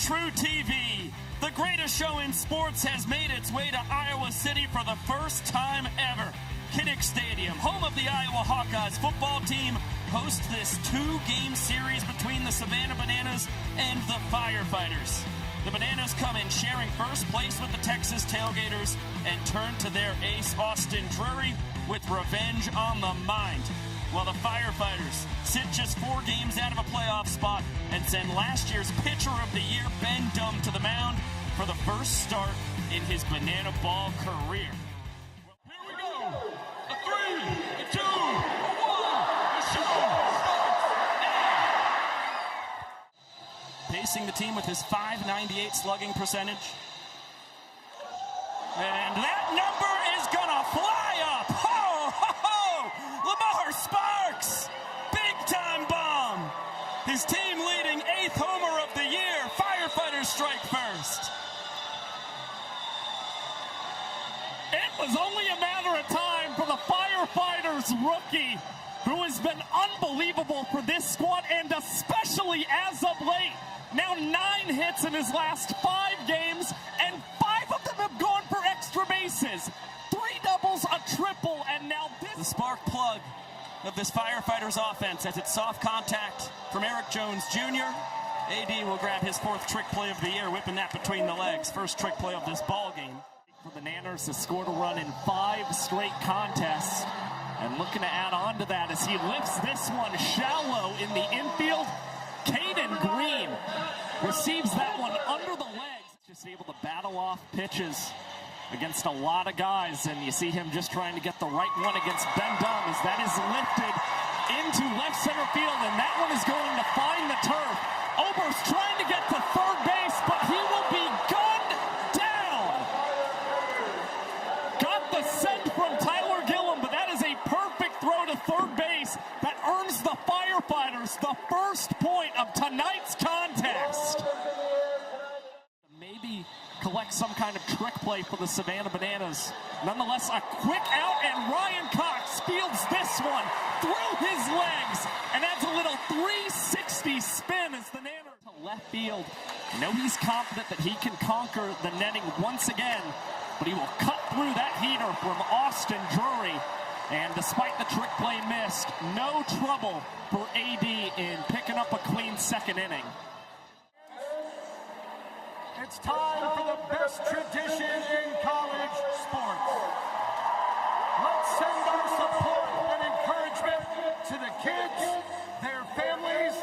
True TV. The greatest show in sports has made its way to Iowa City for the first time ever. Kinnick Stadium, home of the Iowa Hawkeyes football team, hosts this two-game series between the Savannah Bananas and the Firefighters. The Bananas come in sharing first place with the Texas Tailgaters and turn to their ace, Austin Drury, with revenge on the mind. While the Firefighters sit just 4 games out of a playoff spot and send last year's Pitcher of the Year, Ben Dum, to the mound for the first start in his Banana Ball career. Here we go. A 3, a 2, a 1. The show starts now. Pacing the team with his .598 slugging percentage. And that number is gonna fly up. Ho, ho, ho! Lamar Sparks! Big-time bomb! His team leading 8th homer of the year. Firefighters strike first. It was only a matter of time for the Firefighters rookie, who has been unbelievable for this squad, and especially as of late. Now 9 hits in his last 5 games, and 5 of them have gone for extra bases. 3 doubles, a triple, and now this. The spark plug of this Firefighters offense as it's soft contact from Eric Jones Jr. AD will grab his 4th trick play of the year, whipping that between the legs. First trick play of this ball game. For the Nanners to score a run in 5 straight contests, and looking to add on to that as he lifts this one shallow in the infield. Caden Green receives that one under the legs. Just able to battle off pitches against a lot of guys, and you see him just trying to get the right one against Ben Dum as that is lifted into left center field, and that one is going to find the turf. Ober's trying to get to third base, but he will be gunned down. Got the send from Tyler Gillum, but that is a perfect throw to third base that earns the Firefighters the first point of tonight's contest. Maybe collect some kind of trick play for the Savannah Bananas. Nonetheless, a quick out, and Ryan Cox fields this one through his legs and adds a little 360 spin as the Nanners to left field. I know he's confident that he can conquer the netting once again, but he will cut through that heater from Austin Drury. And despite the trick play missed, no trouble for AD in picking up a clean second inning. It's time for the best tradition in college sports. Let's send our support and encouragement to the kids, their families,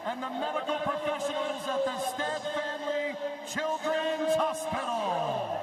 and the medical professionals at the Stead Family Children's Hospital.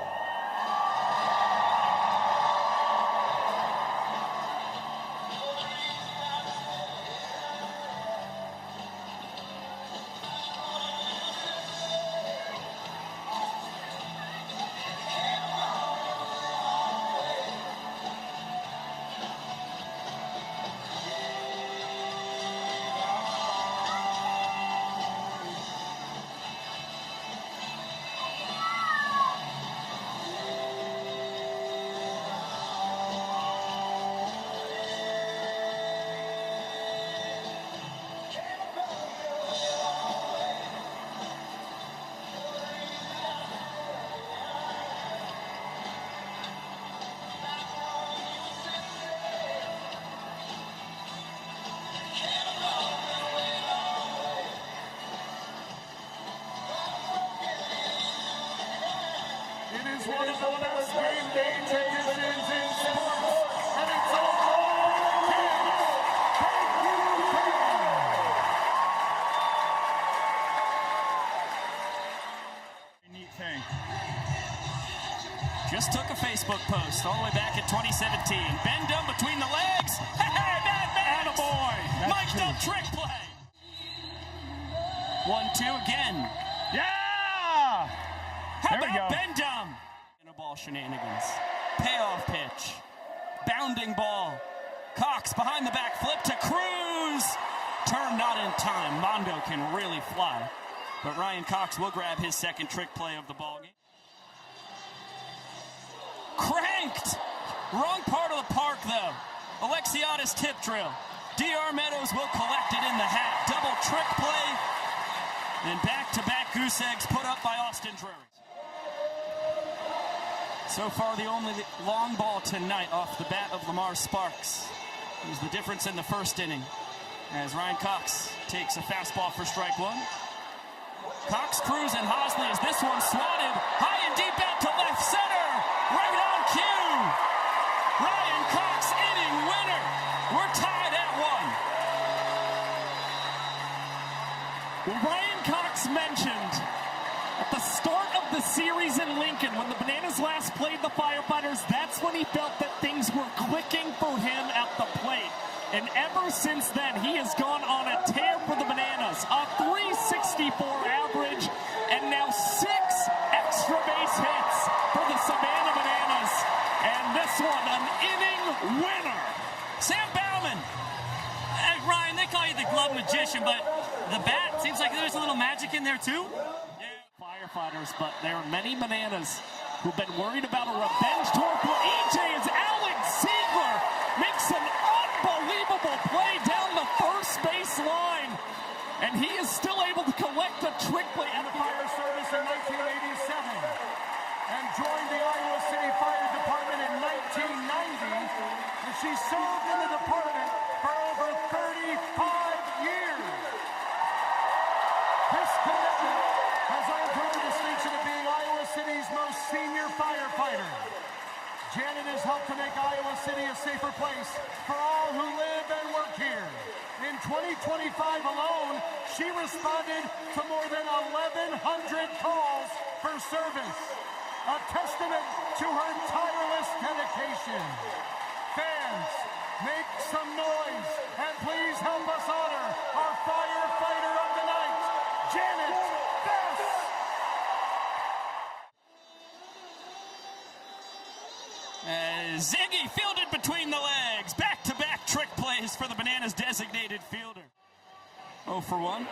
One of the best game day traditions in sports, and it's all kids. Thank you, fans. Neat thing. Just took a Facebook post all the way back in 2017. Ben Dum between the legs. Hey, Mad Max! Attaboy! Mic'd up trick play. 1-2 again. Yeah! How about Ben Dum? Ball shenanigans. Payoff pitch. Bounding ball. Cox behind the back flip to Cruz. Turn not in time. Mondo can really fly. But Ryan Cox will grab his second trick play of the ball game. Cranked. Wrong part of the park though. Alexiadis tip drill. DR Meadows will collect it in the hat. Double trick play. And back-to-back goose eggs put up by Austin Drury. So far, the only long ball tonight off the bat of Lamar Sparks. It was the difference in the first inning as Ryan Cox takes a fastball for strike one. Cox, Cruz, and Hosley as this one swatted high and deep out to left center. Right on cue. Ryan Cox, inning winner. We're tied at one. Well, Ryan Cox mentioned at the start of the series in Lincoln, when the Bananas last played the Firefighters, that's when he felt that things were clicking for him at the plate. And ever since then, he has gone on a tear for the Bananas. A .364 average, and now 6 extra base hits for the Savannah Bananas. And this one, an inning winner. Sam Bauman. Hey, Ryan, they call you the glove magician, but the bat seems like there's a little magic in there, too. Firefighters, but there are many Bananas who've been worried about a revenge tour for EJ as Alex Ziegler makes an unbelievable play down the first base line, and he is still able to collect a trick play in the fire service in 1987 and joined the Iowa City Fire Department in 1990, and she served in the department for over 35 years. This commitment has earned her the distinction of being Iowa City's most senior firefighter. Janet has helped to make Iowa City a safer place for all who live and work here. In 2025 alone, she responded to more than 1,100 calls for service, a testament to her tireless dedication. Fans, make some noise and please help us honor our firefighter of the night, Janet Best. Ziggy fielded between the legs. Back-to-back trick plays for the Bananas designated fielder. 0 for 1.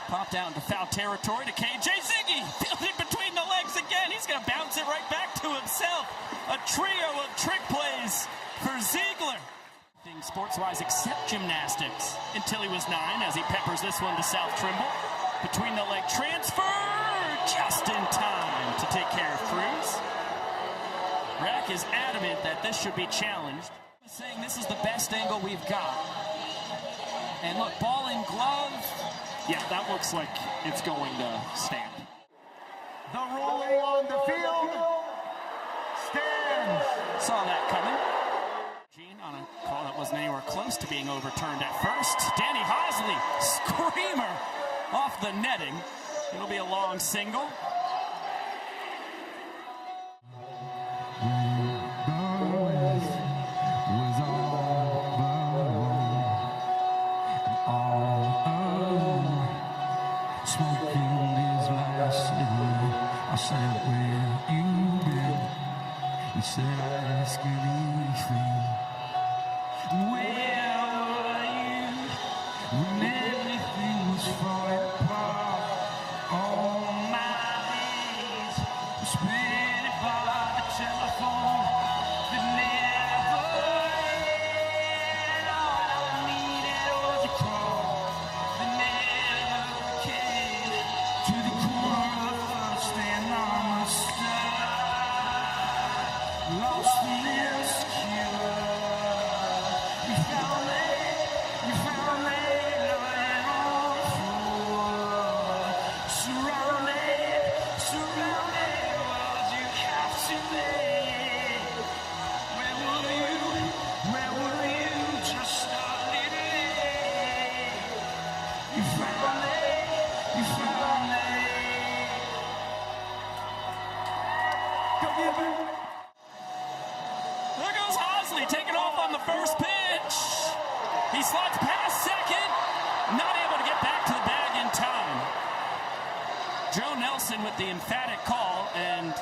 Popped out into foul territory to KJ. Ziggy fielded between the legs again. He's going to bounce it right back to himself. A trio of trick plays for Ziegler. Sports-wise except gymnastics until he was 9 as he peppers this one to South Trimble. Between the leg transfer just in time to take care of Cruz. Rack is adamant that this should be challenged, saying this is the best angle we've got. And look, ball in glove. Yeah, that looks like it's going to stand. The rolling on the field stands. Saw that coming. Gene on a call that wasn't anywhere close to being overturned at first. Danny Hosley, screamer off the netting. It'll be a long single. I said, where you been? You said, I ask anything. Where were you when everything was falling apart? All my days were spent by the telephone that never ended. All I needed was a call that never came to the corner. Stand on the side, lost and insecure. You found me, lying on the floor. Surrounded, what you have to be. Where were you just a little late? You found me. There goes Hosley, taking off on the first pitch. He slides past second, not able to get back to the bag in time. Joe Nelson with the emphatic call, and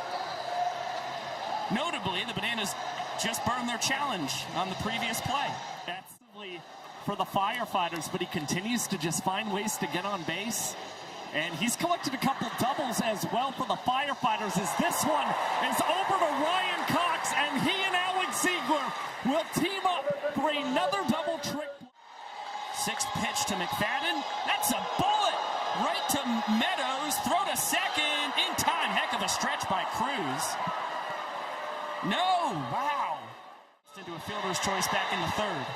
notably, the Bananas just burned their challenge on the previous play. That's for the Firefighters, but he continues to just find ways to get on base. And he's collected a couple doubles as well for the Firefighters as this one is over to Ryan Cox, and he and Alex Ziegler will team up for another double trick. Sixth pitch to McFadden. That's a bullet right to Meadows. Throw to second. In time. Heck of a stretch by Cruz. No. Wow. Into a fielder's choice back in the third.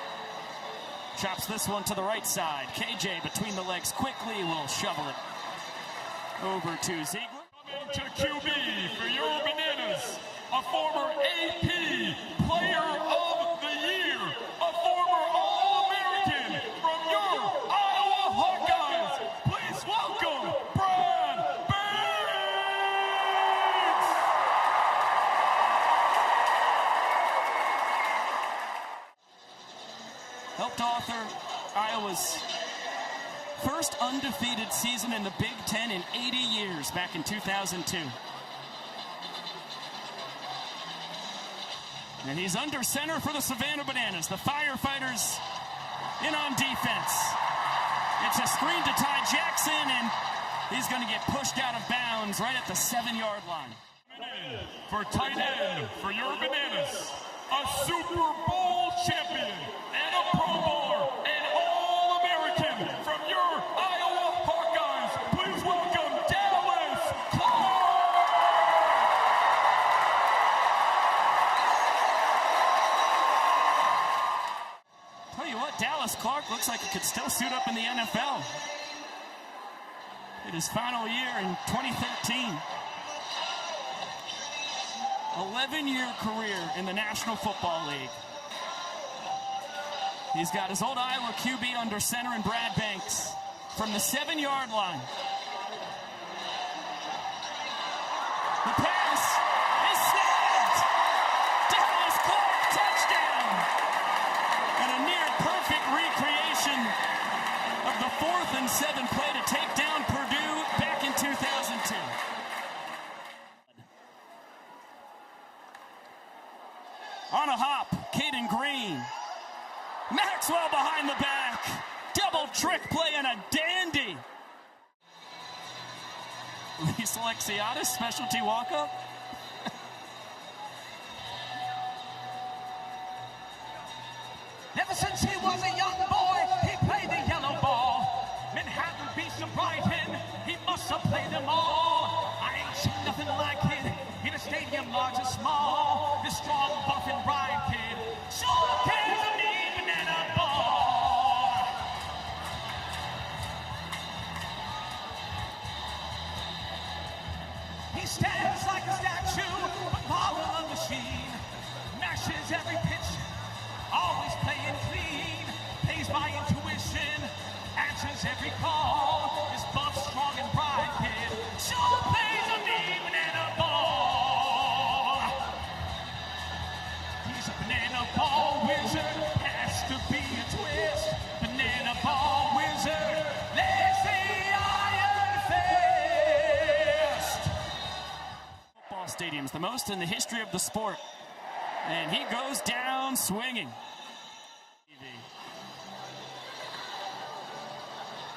Chops this one to the right side. KJ between the legs quickly will shovel it over to Ziegler. Coming to QB for your Bananas, a former AP Player of the Year, a former All-American from your Iowa Hawkeyes. Please welcome Brad Banks! Helped author Iowa's first undefeated season in the Big Ten in 80 years back in 2002. And he's under center for the Savannah Bananas. The Firefighters in on defense. It's a screen to Ty Jackson, and he's going to get pushed out of bounds right at the 7-yard line. For tight end for your Bananas, a Super Bowl champion and a Pro Bowler and All-American from your Iowa Hawkeyes. Please welcome Dallas Clark! Tell you what, Dallas Clark looks like he could still suit up in the NFL. In his final year in 2013. 11-year career in the National Football League. He's got his old Iowa QB under center in Brad Banks from the 7-yard line. The pass is snagged. Dallas Clark, touchdown. And a near perfect recreation of the 4th and 7 play to take down Purdue back in 2002. On a hop, Caden Green. Maxwell behind the back. Double trick play and a dandy. Luis Alexiadis, specialty walk-up. Ever since he was a young boy, he played the yellow ball. Manhattan beats the Brighton, he must have played them all. I ain't seen nothing like it in a stadium large or small. This strong, buff, and bright kid sure carries a mean banana ball. He stands like a statue, but power of machine. Mashes every pitch, always playing clean. Pays by intuition, answers every call. This buff, strong, and bright kid sure plays a mean banana ball. He's a banana ball wizard, has to be a twist. Banana ball wizard, there's the Iron Fist. Football stadiums, the most in the history of the sport. And he goes down swinging.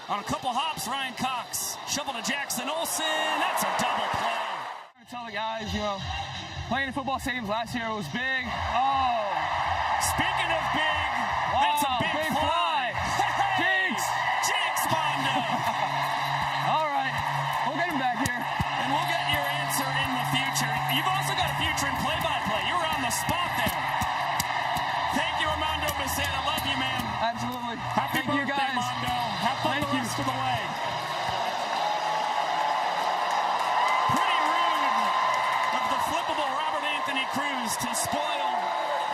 On a couple hops, Ryan Cox. Shovel to Jackson Olsen. That's a double play. I tell the guys, playing in football stadiums last year was big. Speaking of big, that's a big fly. Jinx! Jinx Mondo. All right, we'll get him back here. And we'll get your answer in the future. You've also got a future in play-by-play. You were on the spot there. Thank you, Armando Becerra. Love you, man. Absolutely. Happy Thank birthday, you guys. Mondo. Have fun the rest of the way. Pretty rude of the flippable Robert Anthony Cruz to spoil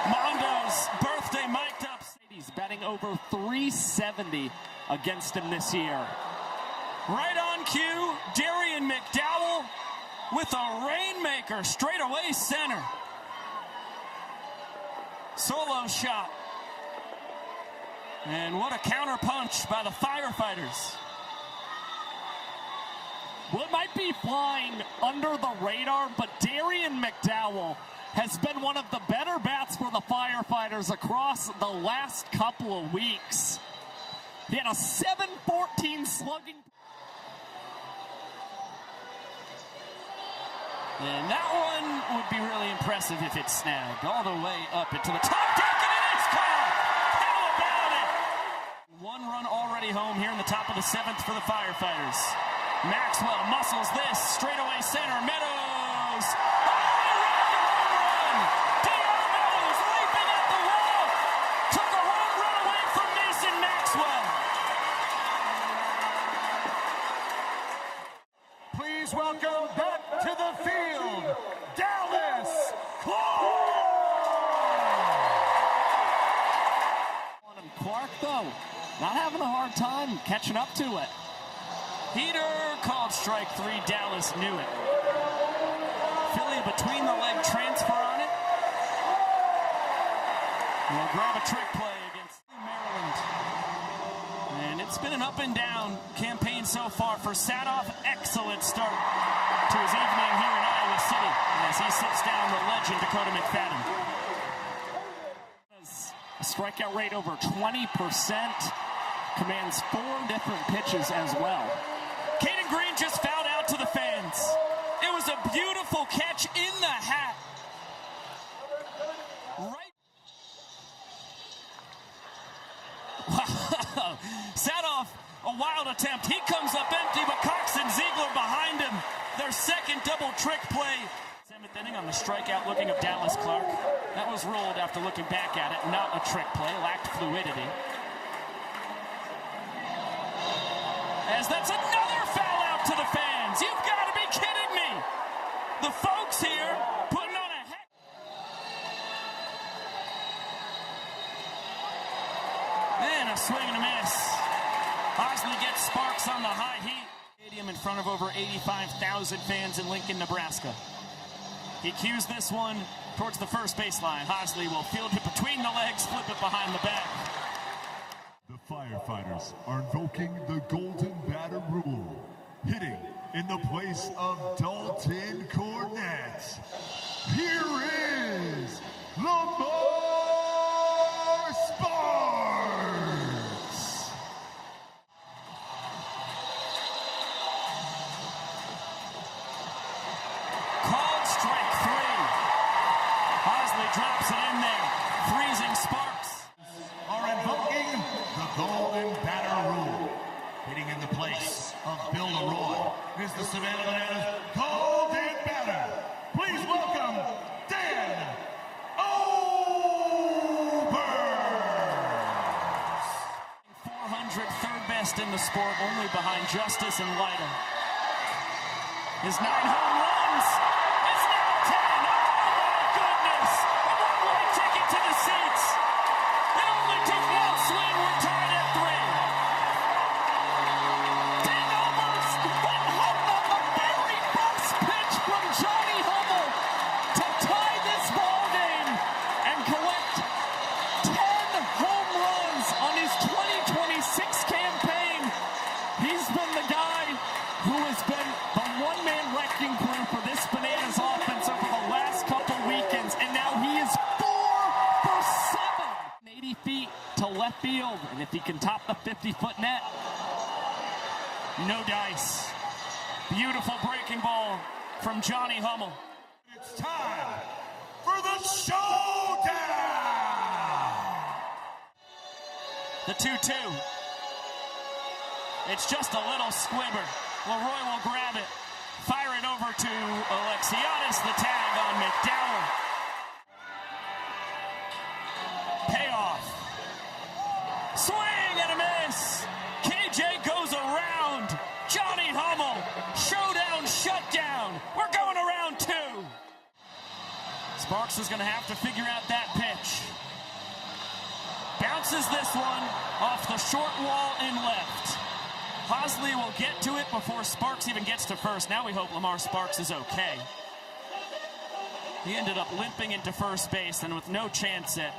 Mondo's birthday mic'd up. He's batting over 370 against him this year. Right on cue, Darian McDowell with a rainmaker straight away center. Solo shot. And what a counter punch by the Firefighters. Well, it might be flying under the radar, but Darian McDowell has been one of the better bats for the Firefighters across the last couple of weeks. He had a 714 slugging. And that one would be really impressive if it snagged all the way up into the top deck, and it is caught! How about it? One run already home here in the top of the 7th for the Firefighters. Maxwell muscles this. Straightaway center. Meadows. Oh, he ran the home run. D.R. Meadows leaping at the wall. Took a home run away from Mason Maxwell. Please welcome back to the field, Dallas Clark! Clark, though, not having a hard time catching up to it. Heater called strike 3. Dallas knew it. Philly between the leg transfer on it. We'll grab a trick play against Maryland. And it's been an up and down campaign so far for Sadoff. Excellent start to his evening here in Iowa City as he sits down the legend Dakota McFadden. A strikeout rate over 20%. Commands 4 different pitches as well. Caden Green just fouled out to the fans. It was a beautiful catch in the hat. Right. Wow. Sadoff, a wild attempt. He comes up empty, but Cox and Ziegler behind him. Their second double trick play. 7th inning on the strikeout looking of Dallas Clark. That was ruled after looking back at it. Not a trick play, lacked fluidity. As that's another foul out to the fans. You've got to be kidding me. The folks here putting on a heck. And a swing and a miss. Bosley gets Sparks on the high heat. Stadium in front of over 85,000 fans in Lincoln, Nebraska. He cues this one towards the first baseline. Hosley will field it between the legs, flip it behind the back. The Firefighters are invoking the Golden Batter Rule. Hitting in the place of Dalton Cornett. Here is Lamar Sparks. Called strike 3. Hosley drops it in there. Freezing Sparks. Are invoking the Golden Batter Rule. Hitting in the place of Bill Leroy is the Savannah Bananas Golden Batter. Please welcome Dan Obers. 400, third best in the sport, only behind Justice and Lyda. His 9 home runs. It's now 10. Oh my goodness! A one-way ticket to the seats. It only took one swing. We're tied at 3. Dan Obers went home on the very first pitch from Johnny Hummel to tie this ball game and collect 10 home runs on his 2026 campaign. He's been the guy who has been the one-man wrecking crew for this Bananas offense over the last couple weekends, and now he is 4 for 7. 80 feet to left field, and if he can top the 50-foot net, no dice. Beautiful breaking ball from Johnny Hummel. It's time for the showdown. The 2-2. It's just a little squibber. Leroy will grab it. Fire it over to Alexiadis. The tag on McDowell. Payoff. Swing and a miss. KJ goes around. Johnny Hummel. Showdown, shutdown. We're going around 2. Sparks is going to have to figure out that pitch. Bounces this one off the short wall in left. Hosley will get to it before Sparks even gets to first. Now we hope Lamar Sparks is okay. He ended up limping into first base, and with no chance at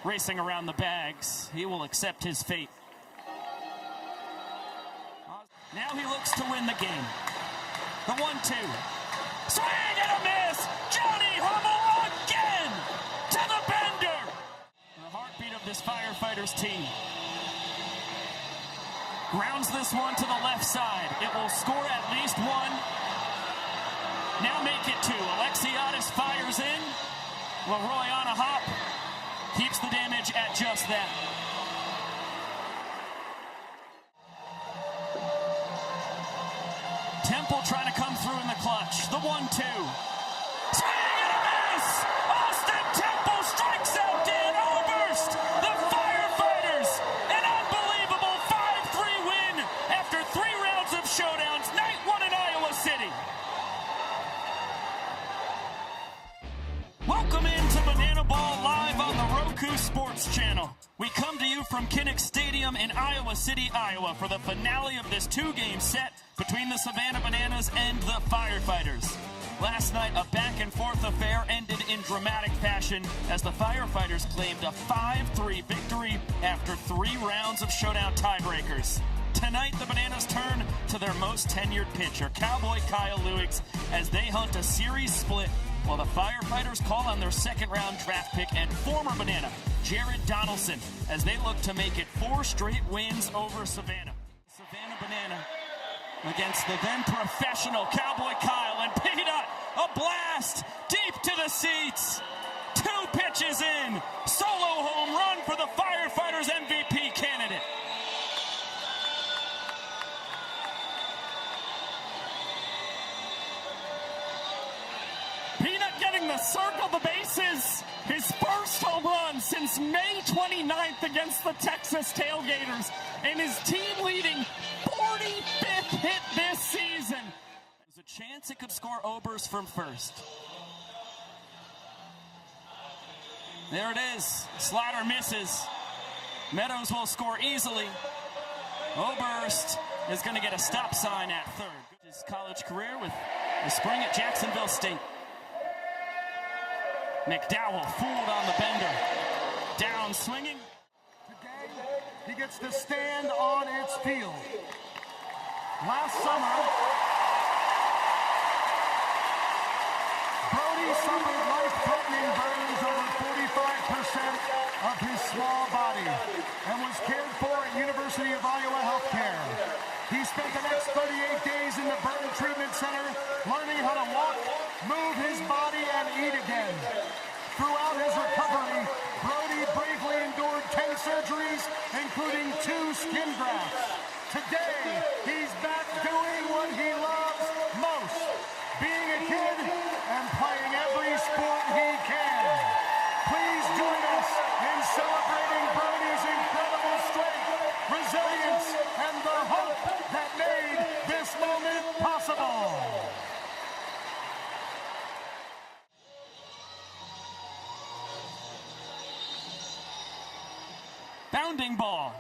racing around the bags, he will accept his fate. Now he looks to win the game. The 1-2. Swing and a miss! Johnny Hummel again! To the bender! The heartbeat of this Firefighters team. Grounds this one to the left side. It will score at least 1. Now make it 2. Alexiadis fires in. Leroy on a hop. Keeps the damage at just that. Temple trying to come through in the clutch. The 1-2. Swing and a miss! Austin Temple strikes out Dan Oberst! The Firefighters! An unbelievable 5-3 win after 3 rounds of showdowns. Night 1 in Iowa City. Welcome into Banana Ball live on the Roku Sports Channel. We come to you from Kinnick Stadium in Iowa City, Iowa for the finale of this 2-game set between the Savannah Bananas and the Firefighters. Last night, a back-and-forth affair ended in dramatic fashion as the Firefighters claimed a 5-3 victory after 3 rounds of showdown tiebreakers. Tonight, the Bananas turn to their most tenured pitcher, Cowboy Kyle Lewis, as they hunt a series split, while the Firefighters call on their second-round draft pick and former Banana, Jared Donaldson, as they look to make it 4 straight wins over Savannah. Savannah Banana against the then-professional Cowboy Kyle, and Peanut, a blast deep to the seats. 2 pitches in, solo home run for the Firefighters MVP candidate. Peanut getting the circle the bases. His first home run since May 29th against the Texas Tailgaters. And his team-leading 45th hit this season. There's a chance it could score Oberst from first. There it is. Slider misses. Meadows will score easily. Oberst is going to get a stop sign at third. His college career with the spring at Jacksonville State. McDowell fooled on the bender. Down swinging. Today, he gets to stand on its field. Last summer, Brody suffered life-threatening burns over 45% of his small body and was cared for at University of Iowa Healthcare. He spent the next 38 days in the burn treatment center learning how to walk, move his body, and eat again. Throughout his recovery, Brody bravely endured 10 surgeries, including 2 skin grafts. Today, he's back doing what he loves most, being a kid and playing every sport he can. Please join us in celebrating Brody's incredible strength, resilience, and the hope that made this moment possible. Bounding ball.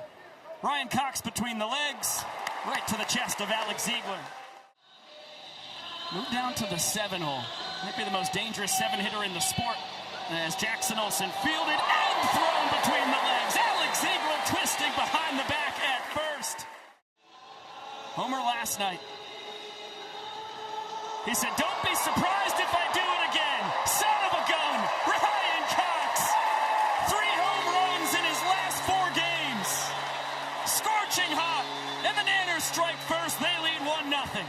Ryan Cox between the legs, right to the chest of Alex Ziegler. Move down to the 7-hole. Might be the most dangerous 7-hitter in the sport, as Jackson Olsen fielded and thrown between the legs. Alex Ziegler twisting behind the back at first. Homer last night. He said, "Don't be surprised if I do it again." Son of a gun, Ryan Cox. 3 home runs in his last 4 games. Scorching hot, and the Nanners strike first. They lead 1-0.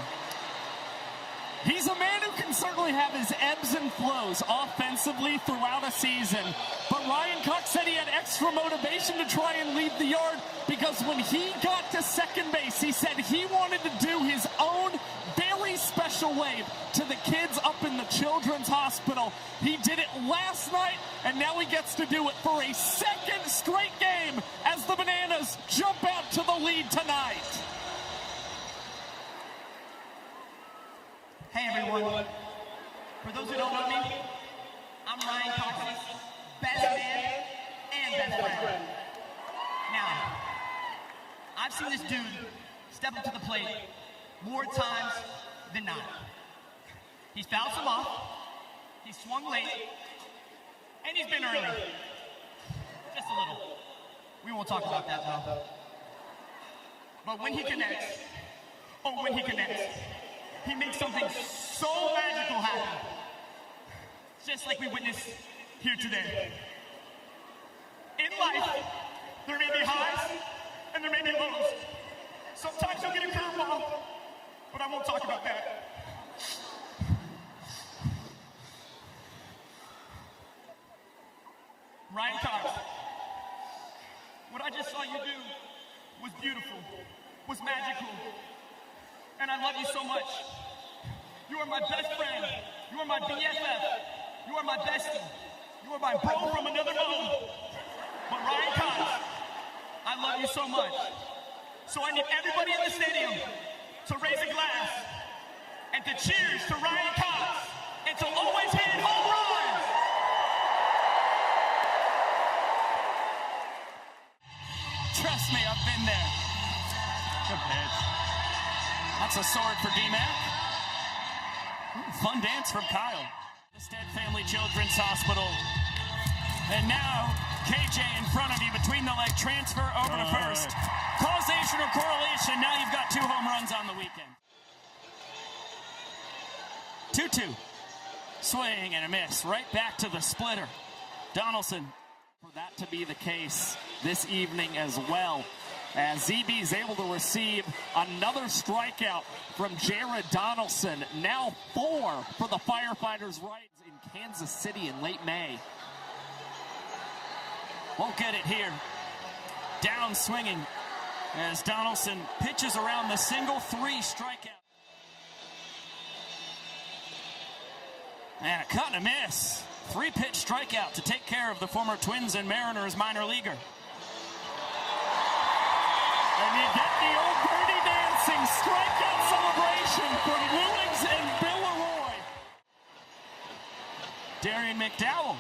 He's a man who can certainly have his ebbs and flows offensively throughout a season. But Ryan Cox said he had extra motivation to try and leave the yard because when he got to second base, he said he wanted to do his own very special wave to the kids up in the Children's Hospital. He did it last night, and now he gets to do it for a 2nd straight game as the Bananas jump out to the lead tonight. Hey everyone, for those who don't know me, I'm Ryan Cox's best man and best friend. Now, I've seen this dude step up to the plate more times than not. He's fouled some off, he's swung late, and he's been early. Just a little. We won't talk about that though. But when he connects, he makes something so magical happen. Just like we witnessed here today. In life, there may be highs and there may be lows. Sometimes you'll get a curveball, but I won't talk about that. Ryan Cox, what I just saw you do was beautiful, was magical, and I love you so much. are my best friend. You are my BFF. You are my bestie. You are my bro from another mother. But Ryan Cox, I love you so much. So I need everybody in the stadium to raise a glass and to cheers to Ryan Cox and to always hit home runs. Trust me, I've been there. Good pitch. That's a sword for D-Mac. Fun dance from Kyle. The Stead Family Children's Hospital. And now, KJ in front of you, between the leg transfer over to first. Causation or correlation, now you've got 2 home runs on the weekend. 2-2. Swing and a miss. Right back to the splitter. Donaldson. For that to be the case this evening as well, as ZB is able to receive another strikeout from Jared Donaldson. Now 4 for the Firefighters rights in Kansas City in late May. Won't get it here. Down swinging as Donaldson pitches around the single 3 strikeout. And a cut and a miss. 3-pitch strikeout to take care of the former Twins and Mariners minor leaguer. And you get the old birdie dancing strikeout celebration from Lewis and Bill Leroy. Darian McDowell.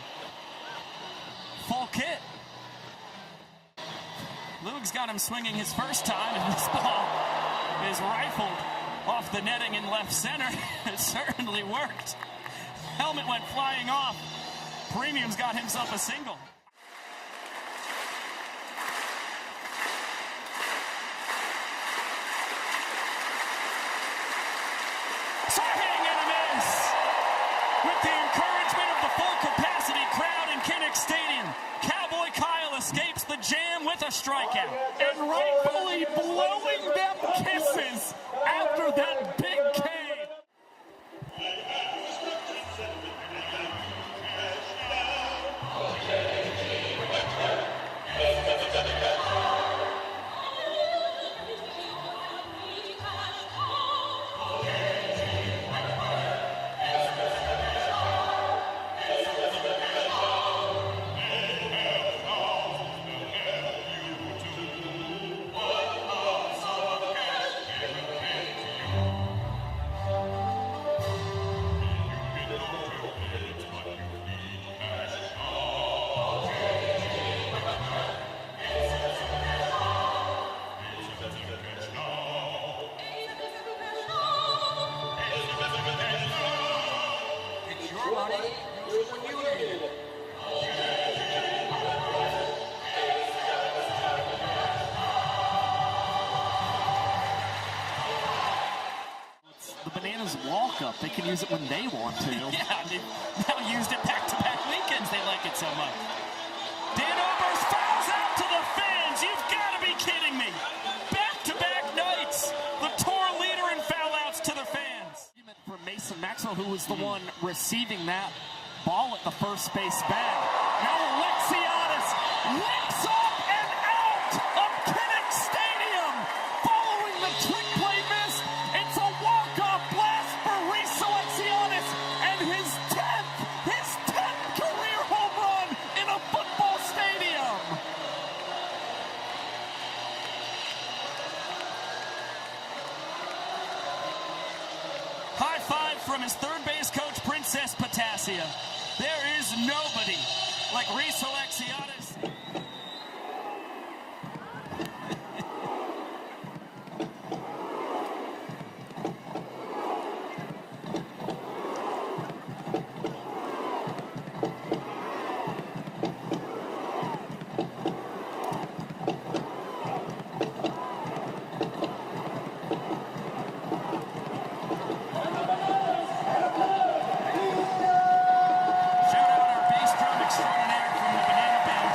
Full kit. Lewis got him swinging his first time, and this ball is rifled off the netting in left center. It certainly worked. Helmet went flying off. Premium's got himself a single. Swing and a miss. With the encouragement of the full capacity crowd in Kinnick Stadium, Cowboy Kyle escapes the jam with a strikeout. And rightfully blowing them kisses after that big K. Walk-up. They can use it when they want to. Yeah, they've now used it back-to-back weekends. They like it so much. Dan Oberst fouls out to the fans. You've got to be kidding me. Back-to-back nights. The tour leader in foul-outs to the fans. From Mason Maxwell, who was the one receiving that ball at the first base bag. Now Alexiadis leaps up and out of Kinnick Stadium. Following the trick play miss, it's a walk-off blast for Reese Alexiadis and his 10th career home run in a football stadium. High five from his third base coach, Princess Potassia. There is nobody like Reese Alexiadis. Shout out our bass drum extraordinaire from the Banana Band,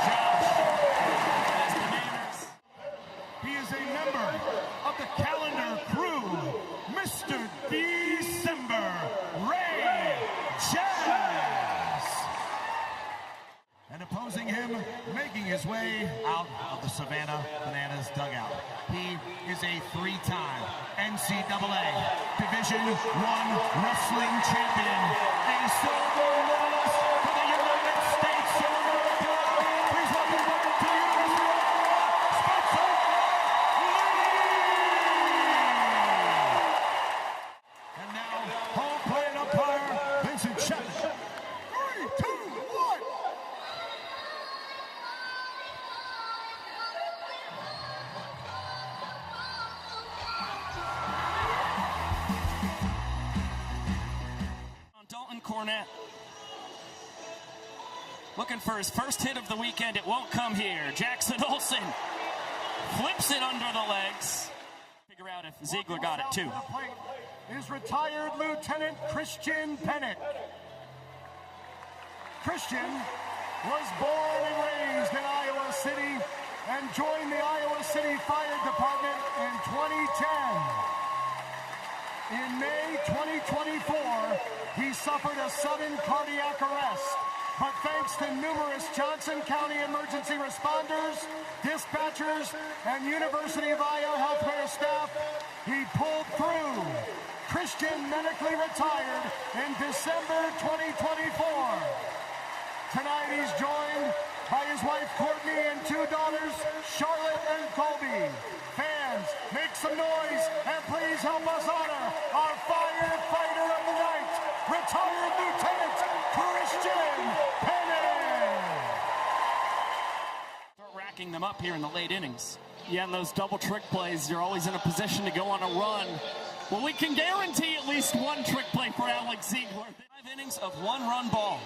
his way out of the Savannah Bananas dugout. He is a three-time NCAA Division I wrestling champion, a silver medalist for the United States of America. Please welcome back to the University of Iowa, Spencer Lee! And now, home plate umpire, Vincent Chapman. 3, 2, 1. Cornett looking for his first hit of the weekend. It won't come here. Jackson Olsen flips it under the legs. Figure out if Ziegler got it too. Is retired Lieutenant Christian Bennett. Christian was born and raised in Iowa City and joined the Iowa City Fire Department in 2010. In May 2024, he suffered a sudden cardiac arrest, but thanks to numerous Johnson County emergency responders, dispatchers, and University of Iowa healthcare staff, he pulled through. Christian medically retired in December 2024. Tonight he's joined by his wife Courtney and two daughters, Charlotte and Colby. Fans, make some noise and please help us honor our firefighter of the night, retired Lieutenant Christian Bennett. Start racking them up here in the late innings. Yeah, and those double trick plays, you're always in a position to go on a run. Well, we can guarantee at least one trick play for Alex Ziegler. 5 innings of 1-run ball.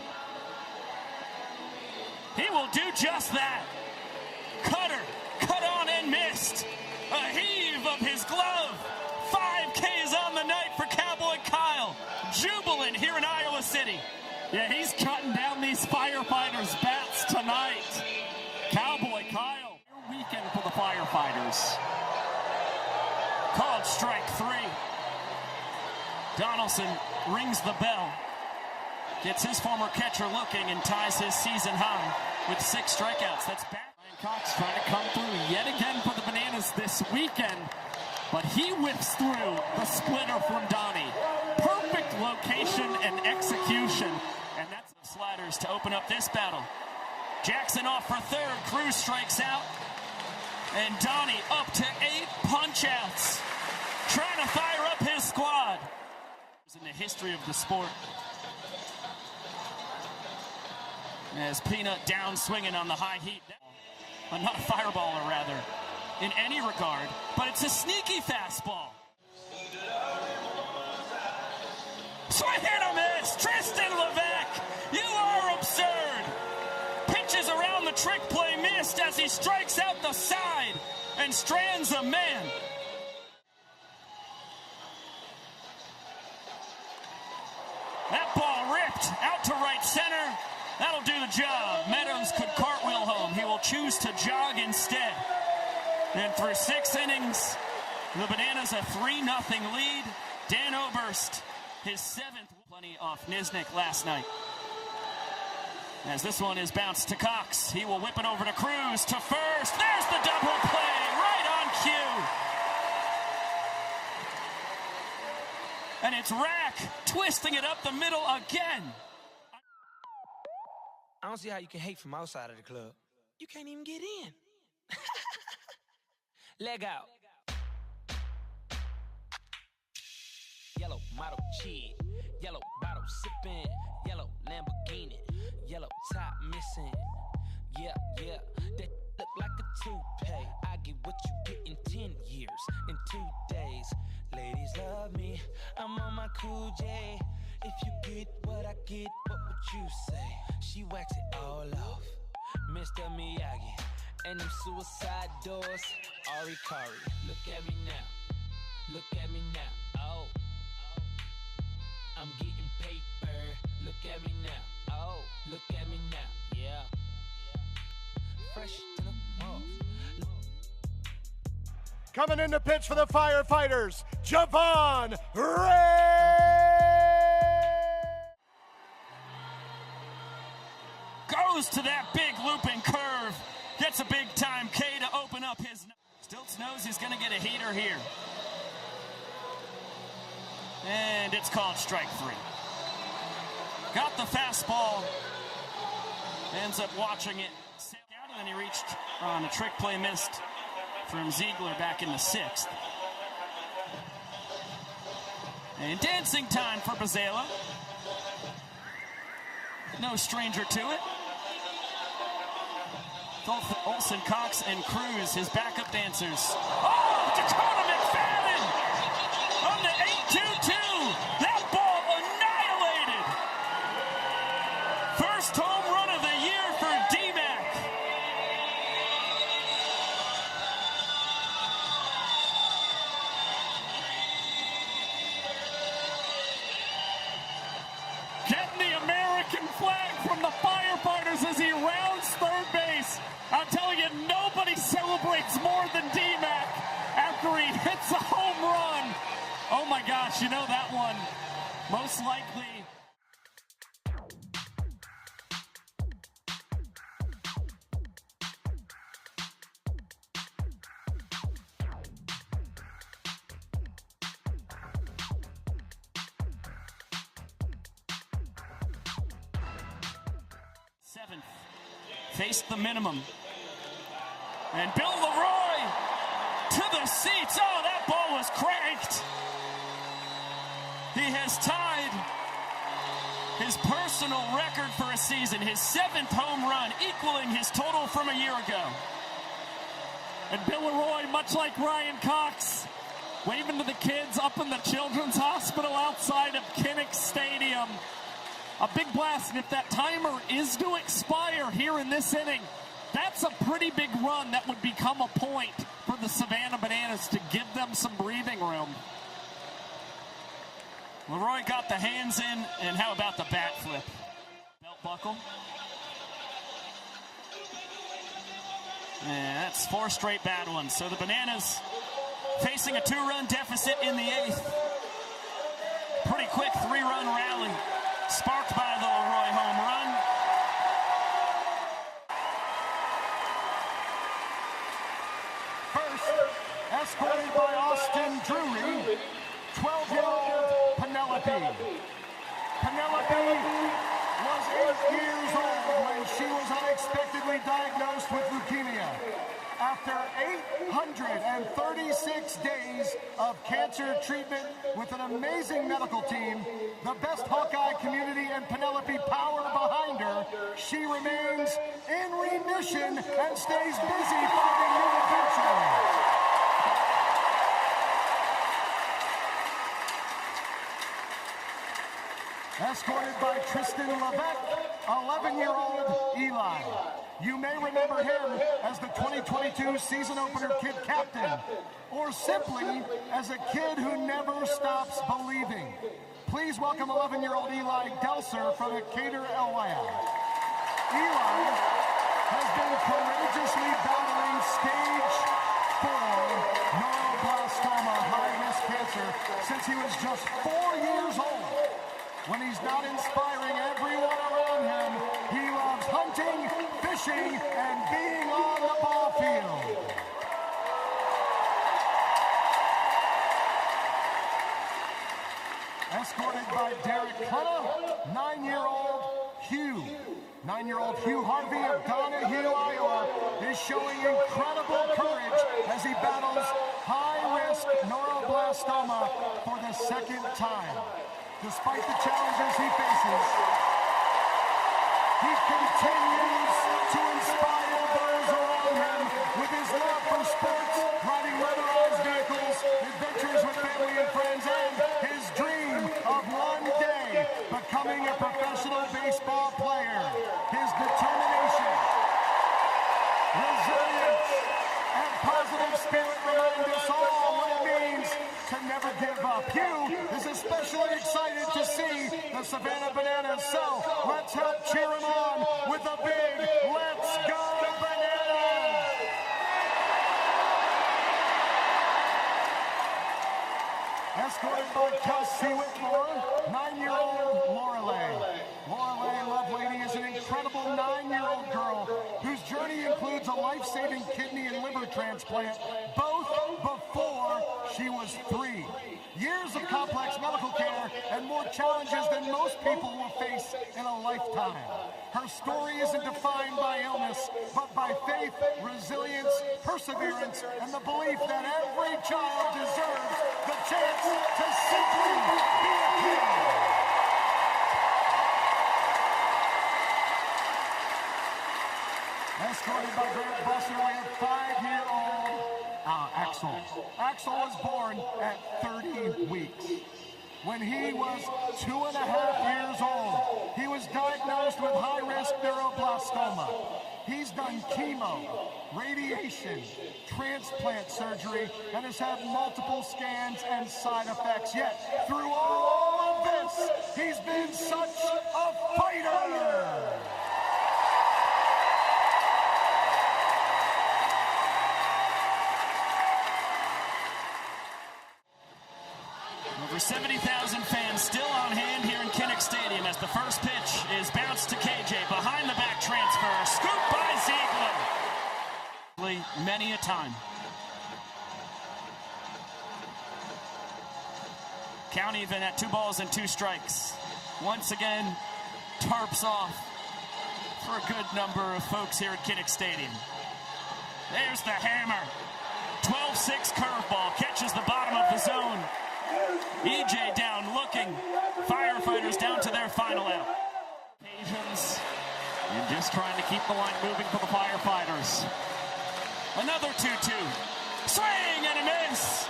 He will do just that. Cutter, cut on and missed. A heave of his glove. 5 Ks on the night for Cowboy Kyle. Jubilant here in Iowa City. Yeah, he's cutting down these Firefighters' bats tonight. Cowboy Kyle. Weekend for the Firefighters. Called strike 3. Donaldson rings the bell. Gets his former catcher looking and ties his season high with 6 strikeouts. That's back. Cox trying to come through yet again for the Bananas this weekend, but he whips through the splitter from Donnie. Perfect location and execution, and that's the sliders to open up this battle. Jackson off for third. Cruz strikes out, and Donnie up to 8 punch-outs, trying to fire up his squad. In the history of the sport, as Peanut down swinging on the high heat. Not a fireballer, rather, in any regard, but it's a sneaky fastball. Swing and a miss! Tristan Levesque, you are absurd! Pitches around the trick play missed as he strikes out the side and strands a man. That ball ripped out to right center. That'll do the job. Meadows could cartwheel home. He will choose to jog instead. And through 6 innings, the Bananas a 3-0 lead. Dan Oberst, his 7th. Plenty off Nisnik last night. As this one is bounced to Cox. He will whip it over to Cruz to first. There's the double play right on cue. And it's Rack twisting it up the middle again. I don't see how you can hate from outside of the club. You can't even get in. Leg out. Yellow model cheese, yellow bottle sipping, yellow Lamborghini, yellow top missing. Yeah, that look like a toupee. I get what you get in 10 years, in 2 days. Ladies love me, I'm on my cool J. If you get what I get, what would you say? She wax it all off, Mr. Miyagi. And them suicide doors, Ari Kari. Look at me now, look at me now, oh. I'm getting paper, look at me now, oh. Look at me now, yeah. Fresh to the off. Coming in to pitch for the Firefighters, Javon Ray! Goes to that big looping curve. a big-time K to open up his... Stilts knows he's going to get a heater here. And it's called strike 3. Got the fastball. Ends up watching it. And then he reached on a trick play missed from Ziegler back in the 6th. And dancing time for Bazela. No stranger to it. Olsen, Cox, and Cruz, his backup dancers. Oh, Dakota McFadden on the 8-2-2. That ball annihilated. First home run of the year for D-Mac. Getting the American flag from the Firefighters as he rounds third base. I'm telling you, nobody celebrates more than D-Mac after he hits a home run. Oh my gosh, you know that one most likely. Seventh, faced the minimum. And Bill Leroy to the seats. Oh, that ball was cranked. He has tied his personal record for a season, his 7th home run, equaling his total from a year ago. And Bill Leroy, much like Ryan Cox, waving to the kids up in the Children's Hospital outside of Kinnick Stadium. A big blast, and if that timer is to expire here in this inning, that's a pretty big run that would become a point for the Savannah Bananas to give them some breathing room. Leroy got the hands in, and how about the bat flip? Belt buckle. And that's 4 straight bad ones. So the Bananas facing a 2-run deficit in the 8th. Pretty quick 3-run rally, sparked by the Leroy home run. Escorted by Austin Drury, 12-year-old Penelope. Penelope was 8 years old when she was unexpectedly diagnosed with leukemia. After 836 days of cancer treatment with an amazing medical team, the best Hawkeye community, and Penelope power behind her, she remains in remission and stays busy finding new adventures. Escorted by Tristan Levesque, 11-year-old Eli. You may remember him as the 2022 season opener kid captain, or simply as a kid who never stops believing. Please welcome 11-year-old Eli Delser from Decatur, Illinois. Eli has been courageously battling stage 4 neuroblastoma high-risk cancer since he was just 4 years old. When he's not inspiring everyone around him, he loves hunting, fishing, and being on the ball field. Escorted by Derek Clutter, 9-year-old Hugh. 9-year-old Hugh Harvey of Donahue, Iowa, is showing incredible courage as he battles high-risk neuroblastoma for the 2nd time. Despite the challenges he faces, he continues to inspire those around him with his love for sports, riding motorized vehicles, adventures with family and friends, and his dream of one day becoming a professional baseball player. His determination, resilience, and positive spirit remind us all what it means to never give up. Hugh is especially excited to see the Savannah Bananas, so let's help cheer him on with a big "Let's Go Bananas!" Escorted by Kelsey Whitmore, 9-year-old Lorelei. Lorelei Lovelady is an incredible 9-year-old girl whose journey includes a life-saving kidney and liver transplant, both before she was 3. Years of complex medical care and more challenges than most people will face in a lifetime. Her story isn't defined by illness, but by faith, resilience, perseverance, and the belief that every child deserves the chance to simply be a kid. Escorted by Grant Buster, we have 5-year-old Axel. Axel was born at 30 weeks. When he was 2.5 years old, he was diagnosed with high-risk neuroblastoma. He's done chemo, radiation, transplant surgery, and has had multiple scans and side effects. Yet, through all of this, he's been such a fighter! Over 70,000 fans still on hand here in Kinnick Stadium as the first pitch is bounced to KJ. Behind the back transfer. Scoop by Ziegler. Many a time. Count even at 2 balls and 2 strikes. Once again, tarps off for a good number of folks here at Kinnick Stadium. There's the hammer. 12-6 curveball. Catches the bottom of the zone. EJ down looking. Firefighters down to their final out. Occasions and just trying to keep the line moving for the Firefighters. Another 2-2. Swing and a miss.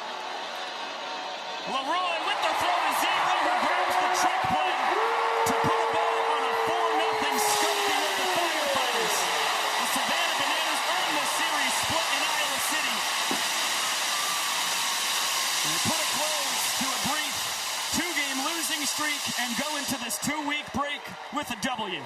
Leroy with the throw to Ziegler, who grabs the trick play to put a ball on a 4-0 scooping of the Firefighters. The Savannah Bananas earn the series split in Iowa City. And put a close to a brief 2-game losing streak and go into this 2-week break with a W.